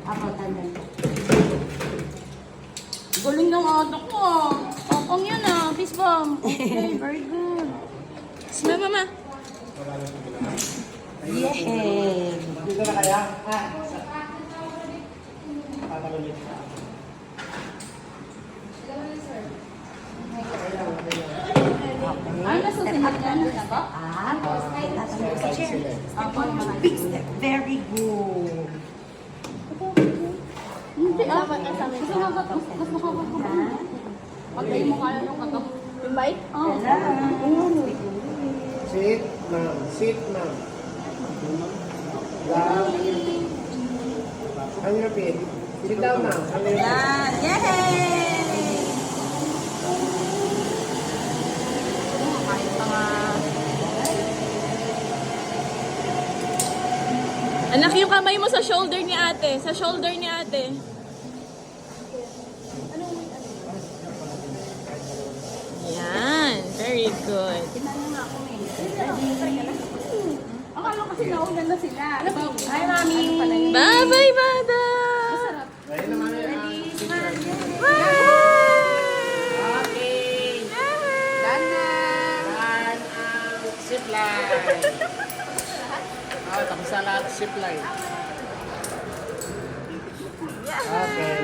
Ako, tandem. Galing ng anak ko ah. Opong yun ah. Peace bomb. Okay, very good. Smell, mama. Yeah. Dito na kaya? Ay, nasusunod ka na ba? Tatanong ko sa chair. Big step. Very good. Hindi ah. Kasi mas makapag ko ba? Pagkain mo kaya nung katong. Yung bite? Oo. Sit, ma'am. Sit, ma'am. Down. Can you repeat? Sit down now. Can you repeat? Yan. Yay! Kahit mga... Anak, yung kamay mo sa shoulder ni ate. Sa shoulder ni ate. Yan. Very good. Akala ko kasi nauna na sila. Hi, Mami. Bye-bye, Bada! Ayun naman yan. Okay. Dana! Done ang zipline. Tapos sa lahat zipline. Okay.